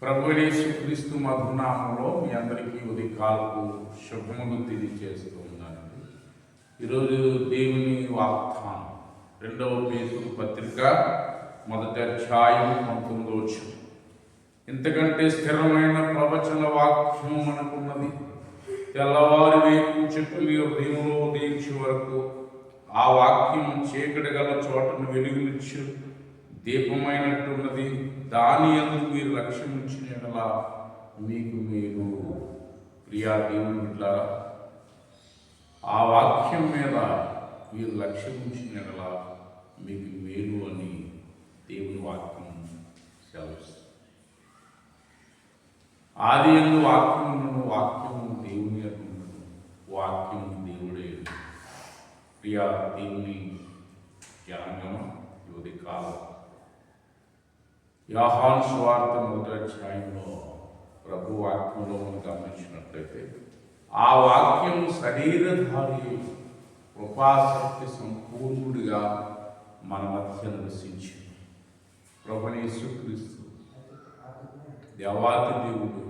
ప్రభు యేసుక్రీస్తు మధునామంలో మీ అందరికీ ఉదయకాలపు శుభములు తెలియజేస్తూ ఉన్నానండి. ఈరోజు దేవుని వాగ్దానం 2వ పేతురు పత్రిక 1వ అధ్యాయం 19వ వచనం. ఇంతకంటే స్థిరమైన ప్రవచన వాక్యం మనకున్నది. తెల్లవారి వేకు చెట్టు మీ హృదయంలో ఉదయించే వరకు ఆ వాక్యం చీకటి గల చోటను వెలుగునిచ్చు దీపమైనట్టున్నది. దాని యందు మీరు లక్ష్యం ఉంచిన యెడల మీకు మీరు ప్రియా దేవుని బిడ్డలారా, ఆ వాక్యం మీద మీరు లక్ష్యం ఉంచిన యెడల మీకు మేలు అని దేవుని వాక్యం సెలవిస్తుంది. ఆది యందు వాక్యమును, వాక్యము దేవుని యందు, వాక్యము దేవుడే. ప్రియా దేవుని జ్ఞానం యువతి కాలం యోహాను సువార్త 1వ అధ్యాయంలో ప్రభు వాక్యంలో మనం గమనించినట్లయితే ఆ వాక్యం శరీరధారి కృపాశక్తి సంపూర్ణుడిగా మన మధ్య నివసించింది. ప్రభువైన యేసుక్రీస్తు దేవాతి దేవుడు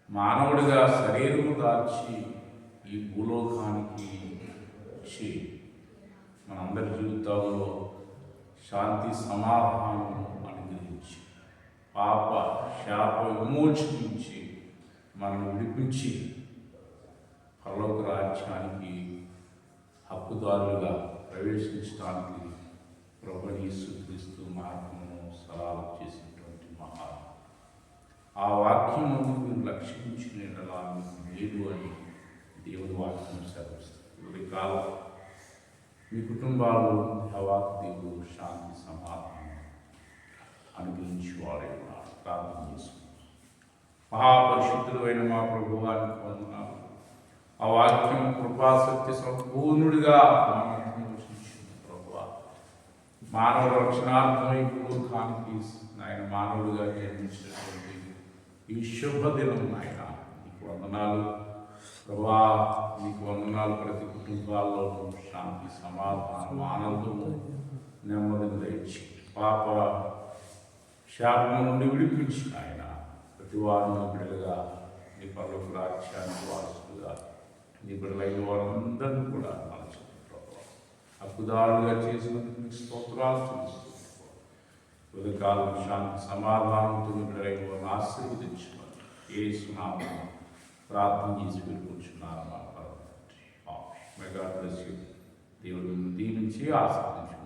మానవుడిగా శరీరము దాల్చి ఈ భూలోకానికి వచ్చి మనందరి జీవితాల్లో శాంతి సమాధానము అనుగ్రహించి పాప శాప విమోచనించి మనల్ని విడిపించి పరలోక రాజ్యానికి హక్కుదారులుగా ప్రవేశించడానికి ప్రభువైన యేసుక్రీస్తు మార్గమును సరళం చేసినటువంటి మహా ఆ వాక్యం మీరు లక్ష్యించిన యెడల లేదు అని దేవుని వాక్యం సెలవిస్తుంది. కాలం మీ కుటుంబాలు దేవాతి దేవుడు శాంతి సమాధానం అనుగ్రహించేవాడే ఉన్నారు. ప్రార్థన చేసుకుంటాం. మహాపరిశుద్ధుడు అయిన మా ప్రభువానికి వందనాలు. ఆ వాక్యం కృపాశక్తి సంపూర్ణుడిగా నివసించింది. ప్రభువా, మానవ రక్షణార్థమై భూలోకానికి ఆయన మానవుడిగా జన్మించినటువంటి ఈ శుభదినం ఆయన నీకు వందనాలు. ప్రభా, నీకు వందనాలు. ప్రతి కుటుంబాల్లోనూ శాంతి సమాధానం ఆనందము నెమ్మదిని దయచి పాప శాపం నుండి విడిపించి ఆయన ప్రతి వారిని బిడ్డలుగా నీ పరలోక రాజ్యానికి వారసులుగా నీ బిడ్డలైన వారందరినీ కూడా మలచండి. ప్రభావ హక్కుదారులుగా చేసినందుకు మీకు స్తోత్రాలు చూపిస్తున్నాం. ఉదయకాలం శాంతి సమాధానంతో మీ బిడ్డలైన వారిని ఆశీర్వదించమని యేసు నామమున ప్రార్థన చేసి వెళ్ళుకుంటున్నారు. మా పరమ తండ్రి. ఆమేన్. దేవుడు దీవించి ఆశీర్వదించు.